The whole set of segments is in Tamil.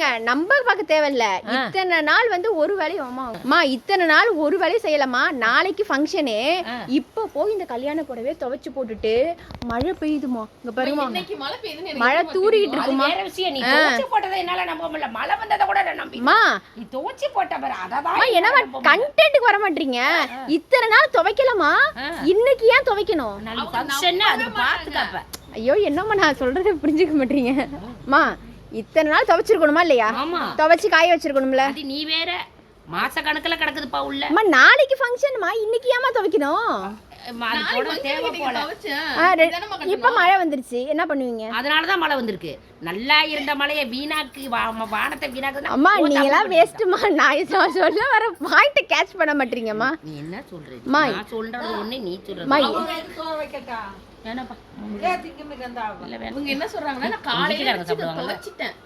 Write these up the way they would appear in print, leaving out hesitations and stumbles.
பாருங்க நம்ப பார்க்க தேவையில்ல. இத்தனை நாள் வந்து ஒரு வேலையும் அம்மா இத்தனை நாள் ஒரு வேலையும் செய்யலமா. நாளைக்கு ஃபங்க்ஷனு. இப்போ போய் இந்த கல்யாண புடவையை துவைச்சு போட்டுட்டு மழை பெய்யுதுமா. இங்க பாருமா மழை தூரிட்டு இருக்குமா. வேற விஷயம், நீ துவைச்சு போட்டதை என்னால நம்ப முடியல. மழை வந்ததை கூட நம்பிமா. நீ துவைச்சு போட்ட பாரு, அததான் என்ன கண்டென்ட்க்கு வர மாட்டீங்க. இத்தனை நாள் துவைக்கலாமா, இன்னைக்கு ஏன் துவைக்கணும்? நாளைக்கு ஃபங்க்ஷன், அது பாத்துக்கப்ப. ஐயோ என்னம்மா நான் சொல்றதை புரிஞ்சுக்க மாட்டீங்க. மா இத்தனை நாள் துவைச்சிருக்கணுமா இல்லையா? துவைச்சு காய வச்சிருக்கணும்ல. அது நீ வேற மாச கணக்குல கிடக்குதுப்பா உள்ள. அம்மா நாளைக்கு ஃபங்க்ஷன்மா, இன்னைக்கு ஏமா துவைக்கணும்? இப்ப மழை வந்துருச்சு, என்ன பண்ணுவீங்க? அதனாலதான் மழை வந்திருக்கு. நல்லா இருந்த மழையை வீணாக்கு, வானத்தை வீணாக்கு. அம்மா நீங்க எல்லாம் வேஸ்ட்மா. நான் சொல்ல வர பாயிண்ட் கேட்ச் பண்ண மாட்டீங்கம்மா. நீ என்ன சொல்ற? நான் சொல்றது ஒண்ணு, நீ சொல்றது என்ன சொல்றாங்கன்னா நான் காலையில சாப்பிடுவாங்க.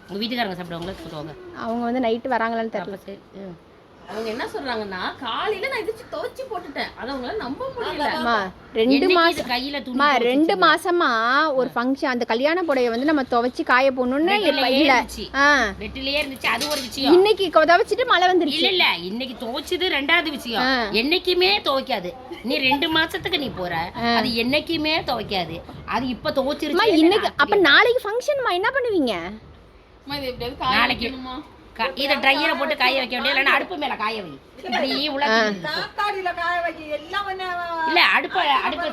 உங்க வீட்டுக்காரங்க சாப்பிடுவாங்களா சொல்லுவாங்க. அவங்க வந்து நைட்டு வராங்களான்னு தெரியல. அவங்க என்ன சொல்றாங்கன்னா காலையில நான் இதுச்சு துவைச்சு போட்டுட்டேன். அத அவங்களால நம்ப முடியல. 2 மாசம் கையில துணி 2 மாசமா ஒரு ஃபங்க்ஷன், அந்த கல்யாண புடவைய வந்து நம்ம துவைச்சு காய போடணும்னு இல்ல. வெட்டிலேயே இருந்துச்சு, அது ஒரு விஷயம். இன்னைக்கு துவைச்சிட்டு மழை வந்துருச்சு. இல்ல இன்னைக்கு துவைச்சது ரெண்டாவது விஷயம். என்னைக்குமே துவைக்காது. நீ 2 மாசத்துக்கு நீ போற, அது என்னைக்குமே துவைக்காது. அது இப்ப துவைச்சிருச்சு. இன்னைக்கு அப்ப நாளைக்கு ஃபங்க்ஷன்மா, என்ன பண்ணுவீங்க? நாளைக்கு இத ட்ரையரை போட்டு காய வைக்க வேண்டிய, இல்லைன்னா அடுப்பு மேல காய வை. நீ காத்தாடியில காய வை. எல்லாம் இல்ல அடுப்பு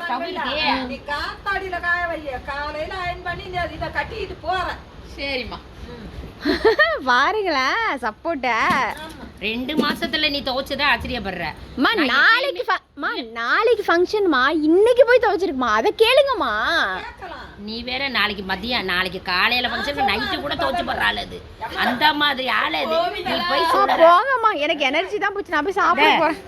ஸ்டவ்வுக்கு நீ காத்தாடியில காய வை. காலையில அயன் பண்ணி இத கட்டிட்டு போறேன். சரிம்மா. பாருங்களேன் சப்போர்ட்ட. 2 மாசத்துல நீ துவைச்சத ஆச்சரியப்படுற. நாளைக்கு ஃபங்க்ஷன்மா, இன்னைக்கு போய் துவைச்சிருக்குமா, அதை கேளுங்கம்மா. நீ வேற நாளைக்கு மதியம், நாளைக்கு காலையில ஃபங்க்ஷன், நைட்டு கூட துவைச்சு போடுற ஆளு அது. அந்த மாதிரி ஆளு அது. நீ போய் போங்கம்மா, எனக்கு எனர்ஜி தான் போச்சு, நான் போய் சாப்பிட போறேன்.